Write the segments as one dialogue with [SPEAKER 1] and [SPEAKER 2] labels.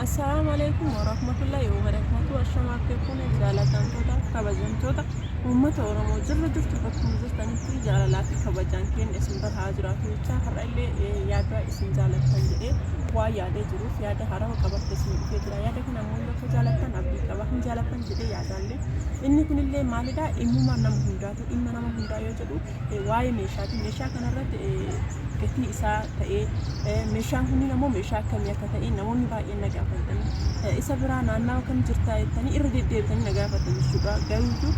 [SPEAKER 1] Assalamualaikum warahmatullahi wabarakatuh. Ashamarkeekun jaallatamtoota kabajamtoota uummata Oromoo jirra jirtu bakkuma jirtanitti jaalalaa fi kabajaan keenya isin bahaa jiraatu jecha har'a illee yaada isin jaallattan jedhee waa yaadee jiruuf yaada haaraa qabattee isin dhufee jira. Yaada kana ammoo bakka jaallattan abdii qaba hin jaallattan jedhee yaadaallee inni kunillee maalidha dhimma nama hundaatu dhimma nama hundaa yoo jedhu waa'ee meeshaati. Meeshaa kanarratti gatii isaa ta'ee meeshaan kun immoo meeshaa akkamii akka ta'e namoonni baay'een na gaafatanii isa biraa naannawaa kam jirtaa jettanii irra deddeebitanii na gaafatan jechuudha. Garuu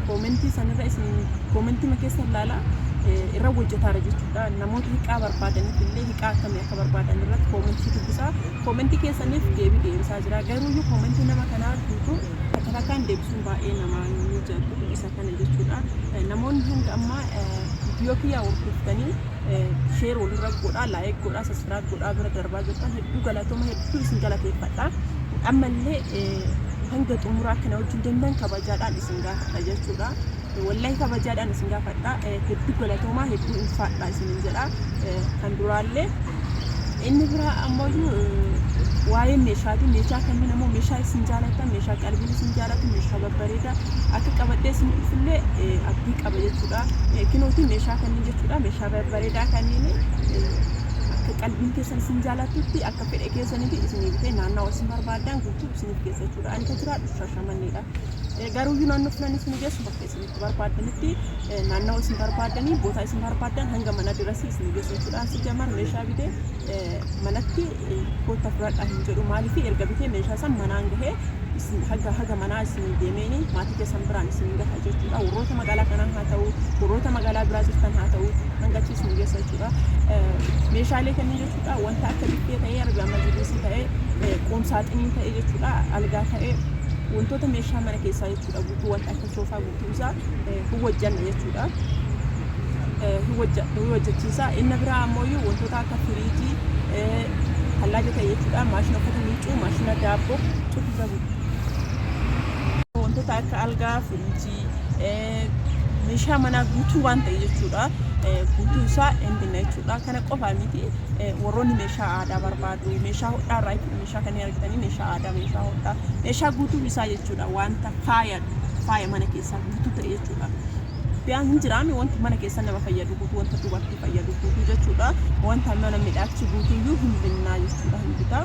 [SPEAKER 1] koomentii sanirra isin koomentii keessa ilaalaa irra hojjetaara jechuudha. Namoota hiikaa barbaadaniif illee hiikaa akkamii akka barbaadan irratti koomentii dubbisaa koomentii keessaniif deebii deebisaa jira. Garuu koomentii nama kanaa guutuu akkataan deebisuun baay'ee nama mijatu isa kana jechuudha. Namoonni hanga ammaa viidiyoo kiyyaa hordoftanii share walirra godhaa, like godhaa, subscribe godhaa bira darbaa jirtan hedduu galatooma hedduu isin galateeffadha. Ammallee hanga xumuraa kana wajjin dandan kabajaadhaan isin gaafadha jechuudha. Wallahi kabajaadhaan isin gaafadha. Hedduu galatoomaa hedduu ulfaadha isin jedha. Kan duraallee inni biraa ammoo waa'ee meeshaati. Meeshaa kamiin ammoo meeshaa isin jaalatan, meeshaa qalbiin isin jaalatu, meeshaa babbareedaa akka qabadhee isin dhufullee abdii qaba jechuudha. Kinooti meeshaa kamiin jechuudha. Meeshaa babbareedaa kamiin akka qalbiin keessan isin jaalatutti akka fedhe keessanitti isin bitee naannawaa isin barbaadan guutuu isiniif geessa jechuudha. Ani kan jiraadhu Shaashamanneedha. Garuu naannoo filan isin geessu bakka isinitti barbaadanitti naannawaa isin barbaadanii bootaa isin barbaadan hanga mana dirasii isin geessu jechuudha. Asi jamar meeshaa bitee manatti kootta fudhadhaa hin jedhu maaliif erga bitee meeshaa san manaan gahee haga manaa isin deemeni maatii keessan biraan isin gaha jechuudha. Warroota magaalaa kanaan haa ta'u warroota magaalaa biraa jirtan haa ta'u hanga achi isin geessa jechuudha. Meeshaalee kanneen jechuudha wanta akka biffee ta'ee argaa majlisii ta'ee qoomsaaxinii ta'ee jechuudha algaa ta'ee wantoota meeshaa mana keessaa jechuudha guutuu wanta akka soofaa guutuu isaa hojjanna jechuudha. Hojjechiisa inni biraa ammoo wantoota akka firiijii hallaaja ta'e jechuudha. Maashina uffata miicuu, maashina daabboo cufa wantoota akka algaa, firiijii meeshaa manaa guutuu waan ta'e jechuudha. Guutuu isaa endina jechuudha. Kana qofaa miti warroonni meeshaa aadaa barbaadu meeshaa hodhaa irraa meeshaa kanneen argitanii meeshaa aadaa meeshaa hodhaa meeshaa guutuu isaa jechuudha. Wanta faaya mana keessaa guutuu ta'e jechuudha. Biyaan hin jiraame wanti mana keessa nama fayyadu guutuu wanta dubartii fayyadu guutuu jechuudha. Wanta mana midhaatti guutuyyuu hin binnaa jechuudha. Hin bitaa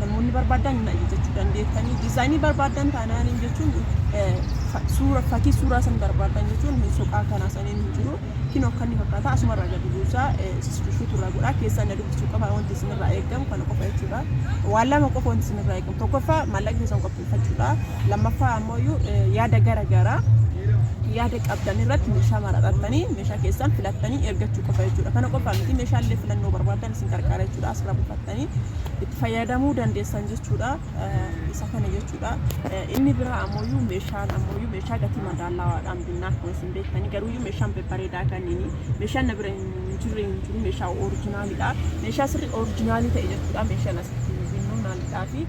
[SPEAKER 1] namoonni barbaadan hin ajajachuu dandeettanii diizaayinii barbaadan taanaan jechuun fakkii suuraa san barbaadan jechuun soqaa kanaa saniin hin jiru kinoo akka inni fakkaata asumarraa gadi buusaa shuutu irraa godhaa keessaa na dubbisuu qaba wanti isinirraa eegamu kana qofa jechuudha. Waan lama qofa wanti isinirraa eegamu tokkoffaa maallaqa keessan qopheeffachuudha. Lammaffaa ammoo yaada garaagaraa yaada qabdan irratti meeshaa maraxattanii meeshaa keessan filattanii ergachuu qofa jechuudha. Kana qofa miti meeshaalee filannoo barbaadan isin gargaara jechuudha. Asirraa buufattanii itti fayyadamuu dandeessan jechuudha. Isa kana jechuudha. Inni biraa ammoo meeshaa gatii madaalawaadhaan binnaa akkuma isin beektanii garuu meeshaan babbareedaa kanneen meeshaan na bira hin jiru meeshaa orijinaalidha. Meeshaa sirrii orijinaalii ta'e jechuudha. Meeshaan asitti binnu maalidhaa fi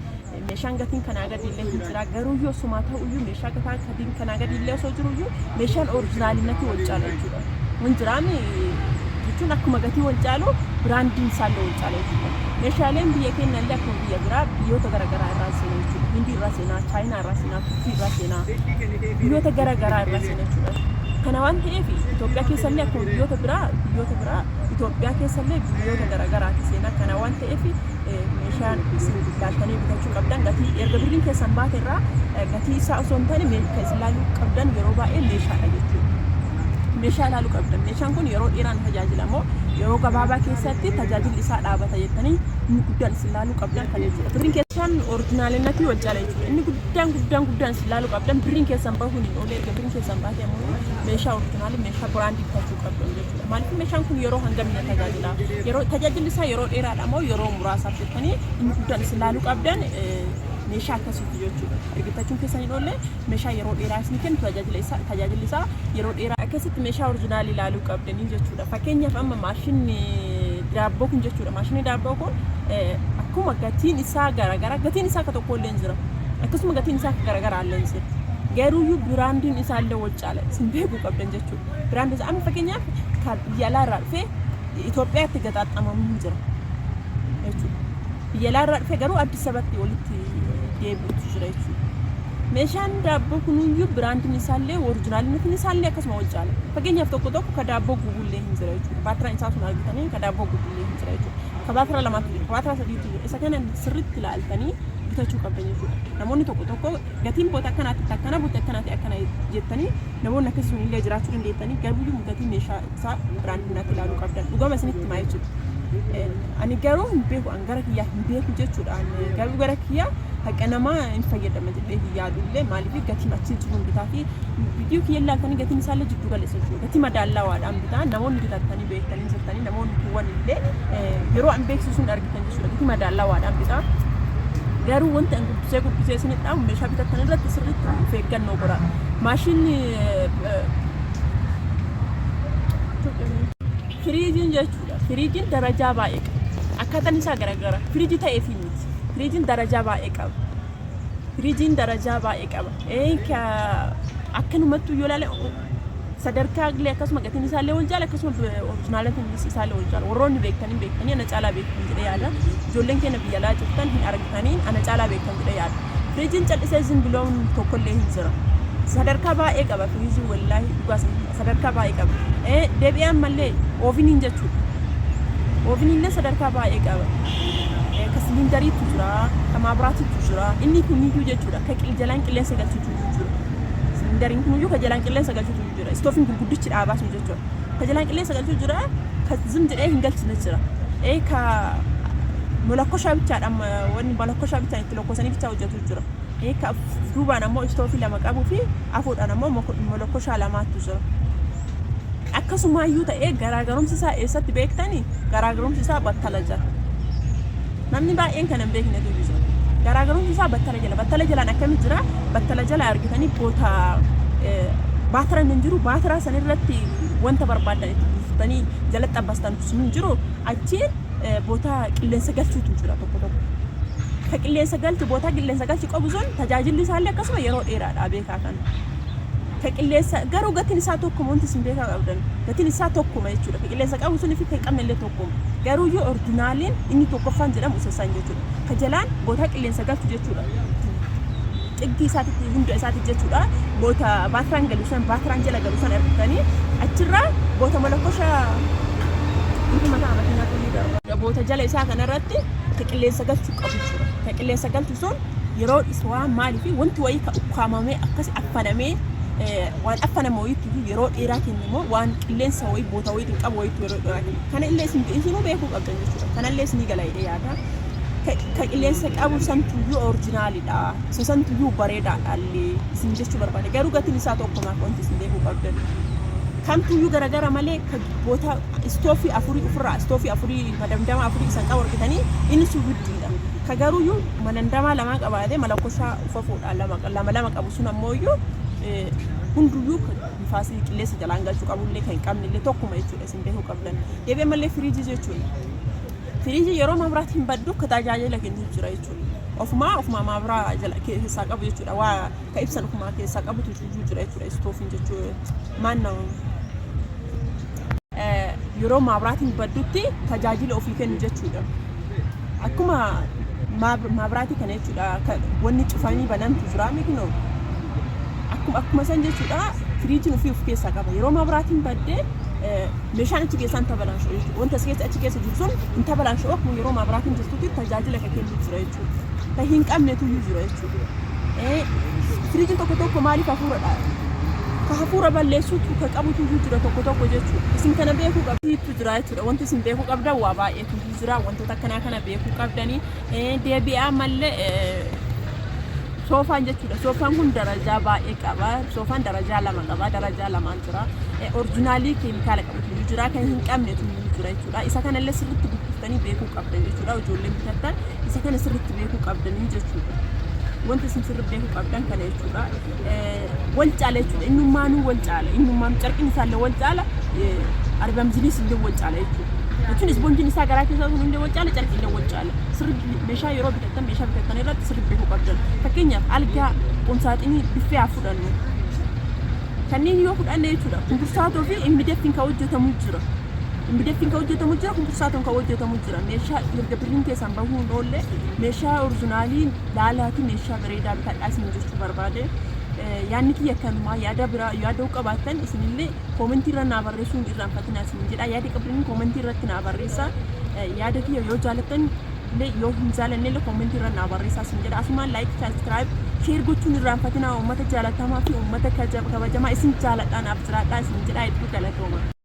[SPEAKER 1] meeshaan gatiin kanaa gadi illee hin jira. Garuu yoo sumaa ta'uyyuu meeshaa gatiin kanaa gadi illee osoo jiruyyuu meeshaan orijinaalinatti wal caala jechuudha. Wanjiraami jechuun akkuma gatii wal caalu biraandiin isaallee wal caala jechuudha. Meeshaaleen biyya keenya illee akkuma biyya biraa biyyoota garaagaraa irraa seenaa jechuudha. Hindii irraa seenaa, Chaayinaa irraa seenaa, Turkii irraa seenaa, biyyoota garaagaraa irraa seenaa jechuudha. Kana waan ta'eef Itoophiyaa keessallee akkuma biyyoota biraa Itoophiyaa keessallee biyyoota garaagaraatti seenaa. Kana waan ta'eef meeshaan isin ilaaltanii bitachuu qabdan gatii erga birriin keessan baate irraa gatii isaa osoo hin taane isin ilaaluu qabdan yeroo baay'ee meeshaadha jechuudha. Meeshaa ilaaluu qabdan. Meeshaan kun yeroo dheeraan tajaajilamoo yeroo gabaabaa keessatti tajaajilli isaa dhaabata jettanii inni guddaan isin ilaaluu qabdan kan jechuudha. Birriin keessan orijinaalinatti wal caala jechuudha. Inni guddaan isin ilaaluu qabdan birriin keessan bahuun hin oolee erga birriin keessan baate ammoo meeshaa orijinaalii meeshaa biraandii bitachuu qabdan jechuudha. Maaliif meeshaan kun yeroo hangamina tajaajila yeroo tajaajilli isaa yeroo dheeraadha moo yeroo muraasaaf jettanii inni guddaan isin ilaaluu qabdan meeshaa akkasitti jechuudha. Ergitachuun keessan hin oolle meeshaa yeroo dheeraa isin kennu tajaajilli isaa yeroo dheeraa akkasitti meeshaa orijinaalii ilaaluu qabdanii jechuudha. Fakkeenyaaf amma maashinni daabboo kun jechuudha. Maashinni daabboo kun akkuma gatiin isaa garaagaraa gatiin isaa akka tokko illee hin jira. Akkasuma gatiin isaa garaagaraa illee hin jira. Garuuyyuu biraandiin isaa illee wal caala isin beekuu qabdan jechuudha. Biraandiin isaa amma fakkeenyaaf kan biyya alaa irraa dhufee Itoophiyaatti gataxxamamu hin jira jechuudha. Biyyalarraa dhufe garuu Addis Ababatti walitti deebi'utu jira jechuudha. Meeshaan daabboo kunuyyuu biraandiin isaallee oriijinaalii isaallee akkasuma wal caala. Fakkeenyaaf tokko ka daabboo gubullee hin jira jechuudha. Baatiraan isaa sun argitanii ka daabboo gubullee hin jira jechuudha. Ka baatira lamaatu jira, ka baatira sadiitu jira. Isa kana sirriitti ilaaltanii bitachuu qabdan jechuudha. Namoonni tokko gatiin boota akkanaatti akkana boota akkanaatti akkana jettanii namoonni akkasii sun illee jiraachuu dandeettanii garuu gatiin meeshaa isaa biraandiinaatti ilaaluu qabdan. Dhugama isinitti himaa jechuudha. Ani garuu hin beeku an gara kiyyaa hin beeku jechuudha. Garuu gara kiyyaa haqa namaa hin fayyadama jedhee yaadullee maaliif gatiin achi jiru bitaa fi viidiyoo kiyya ilaaltanii gatiin isaallee jidduu galeessa jechuudha. Gatii madaallawaadhaan bitaa namoonni bitatanii beektanii jirtanii namoonni kuwwan illee yeroo an beeksisuun argitan jechuudha. Gatii madaallawaadhaan bitaa garuu wanta an guddisee isinidhaan meeshaa bitatan irratti sirriitti of eeggannoo godhaa. Maashinni firiijiin jechuudha. Firiijiin darajaa baay'ee qaba. Akkaataan isaa garagara. Firiijii ta'eef miti. Firiijiin darajaa baay'ee qaba. Firiijiin darajaa baay'ee qaba. Akkanumatti yoo ilaale sadarkaa illee akkasuma gatiin isaallee wal jaala akkasuma oriijinaalatiin isaallee wal jaala. Warroonni beektanii ana caalaa beektan jedhee yaada. Ijoolleen keenya biyya alaa jirtan hin argitanii ana caalaa beektan jedhee yaada. Firiijiin callisee zimbiloon tokkollee hin jira. Sadarkaa baay'ee qaba firiijiin wallaahi dhugaa sadarkaa baay'ee qaba. Deebi'aan mallee ooviniin jechuudha. Ooviniin sadarkaa baay'ee qaba. Ka silindariitu jira, ka maabiraatiitu jira. Inni kuniyyuu jechuudha. Ka jalaan qilleensa galchuutu jira. Silindariin kuniyyuu ka jalaan qilleensa galchuutu jira. Istoofiin gurguddichi dhaabaa sun jechuudha. Ka jalaan qilleensa galchuu jira. Ka zim jedhee hin galchine jira. Ka molokkoshaa bichaadhaan wanni molokkoshaa bichaan itti lokkosanii bichaa hojjetu jira. Ka duubaan ammoo istoofii lama qabuu fi afuudhaan ammoo molokkoshaa lamaatu jira. Akkasumaayyuu ta'ee garaagarumsi isaa eessatti beektanii garaagarumsi isaa battala jala. Namni baay'een kan hin beeknetu jira. Garaagarumsi isaa battala jala. Battala jalaan akkamitti jira? Battala jala argitanii boota baatiraan hin jiru. Baatiraa sanirratti wanta barbaadan itti buufatanii jalatti abbastan sun jiru. Achiin boota qilleensa galchuutu jira tokko. Ka qilleensa galchu boota qilleensa galchu qabu sun tajaajilli isaallee akkasuma yeroo dheeraadhaa beekaa kan. Ka qilleensa garuu gatiin isaa tokkuma wanti isin beekaa qabdan. Gatiin isaa tokkuma jechuudha. Ka qilleensa qabu sun fi kan qabne illee tokkuma. Garuu yoo oriijinaaliin inni tokkoffaan jedhamu isaan jechuudha. Ka jalaan boota qilleensa galchu jechuudha. Xiggi isaatitti hunda isaati jechuudha. Boota baatiraan galu san baatiraan jala galu san argitanii achirraa boota molokkoshaa inni mataa makiinaatu ni darba. Boota jala isaa kanarratti ka qilleensa galchu qabu jechuudha. Ka qilleensa galchu sun yeroo isaa maalii fi wanti wayii ka ukkaamamee akkas affanamee waan affanama wayiitu yeroo dheeraa kennamoo waan qilleensa wayii boota wayii qabu wayiitu yeroo dheeraa kennamu. Kana illee isinuu beekuu qabdan jechuudha. Kana illee isinii gala jedhee yaada. Ka qilleensa qabu santuyyuu oriijinaalidha. Isa santuyyuu bareedaadha illee isin jechuu barbaade. Garuu gatiin isaa tokkumaaf wanti isin beekuu qabdan. Kamtuyyuu garagara malee ka boota istoofii afurii ofirraa istoofii afurii madamdama afurii isan qabu argitanii inni sun guddiidha. Ka garuuyyuu madamdama lama qabaatee molokkoshaa ufafuudhaan lama qabu sun ammooyyuu hunduyyuu bifaasii qilleensa jalaan galchuu qabullee kan hin qabne illee tokkuma jechuudha isin beekuu qabdan. Deebi'ee mallee firiijii jechuudha. Firiijii yeroo maabiraatiin baddu ka tajaajila kennu jira jechuudha. Ofuma maabiraa jala keessaa qabu jechuudha. Waa ka ibsan ofuma keessaa qabutu jira jechuudha. Istoofiin jechuudha. Maannaa yeroo maabiraatiin baddutti tajaajila ofii kennu jechuudha. Akkuma maabiraatii kana jechuudha. Wanni cufanii banamtu jira miiknoo. Akkuma san jechuudha firiijiin ofii of keessaa qaba. Yeroo maabiraatiin baddee meeshaan achi keessaa hin tabalaanshu jechuudha. Wanta achi keessa jiru sun hin tabalaanshu akkuma yeroo maabiraatiin jirtutti tajaajila kan kennu jira jechuudha. Ka hin qabnetu jira jechuudha. Firiijiin tokko maaliif hafuuradha? Ka hafuura balleessuutu ka qabutu jira tokko jechuudha. Isin kana beekuu qabdu jira jechuudha. Wanti isin beekuu qabdan waa baay'eetu jira. Wantoota akkanaa kana beekuu qabdanii deebi'aa mallee soofaan jechuudha. Soofaan kun darajaa baay'ee qaba. Soofaan darajaa lama qaba. Darajaa lamaan jira. Oriijinaalii keemikaala qabutu jira. Kan hin qabnetu jira jechuudha. Isa kanallee sirriitti gurgurtanii beekuu qabdan jechuudha. Ijoolleen bitattan isa kana sirriitti beekuu qabdanii jechuudha. Wanti isin sirriitti beekuu qabdan kana jechuudha. Wal caala jechuudha. Innummaanuu wal caala. Innummaanuu carqiin isaallee wal caala. Arbamziliis illee wal caala jechuudha. Jechuun ispoonjiin isaa garaa keessaa sun illee wal caala carqiin illee wal caala. Sirriitti meeshaa yeroo bitattan irratti sirriitti beekuu qabdan. Fakkeenyaaf algaa qomsaaxinii biffee haa fudhannu. Kanneen yoo fudhanne jechuudha. Kunkursaatoo fi immideeffiin kan hojjetamu jira. imbideeffiin kan hojjetamu jira kumpusaatuun kan hojjetamu jira meeshaa erga birriin keessan bahuu hin oolle meeshaa orijinaalii laalaati meeshaa bareedaa bitadhaa isin jechuu barbaade yaadni kiyya akkanumaa yaada biraa yaada qabaattan isinillee koomentii irra naa barreessuu hin irraanfatinaa isin jedha yaada qabdanii koomentii irratti naa barreessaa yaada kiyya yoo jaalattan yoo hin jaalanne illee koomentii irra naa barreessaa isin jedha asumaan laayik saabskiraayib sheer gochuun irraanfatinaa uummata jaalatamaa fi uummata kabajamaa isin jaaladhaan af jiraadhaa isin jedha hedduu galatooma.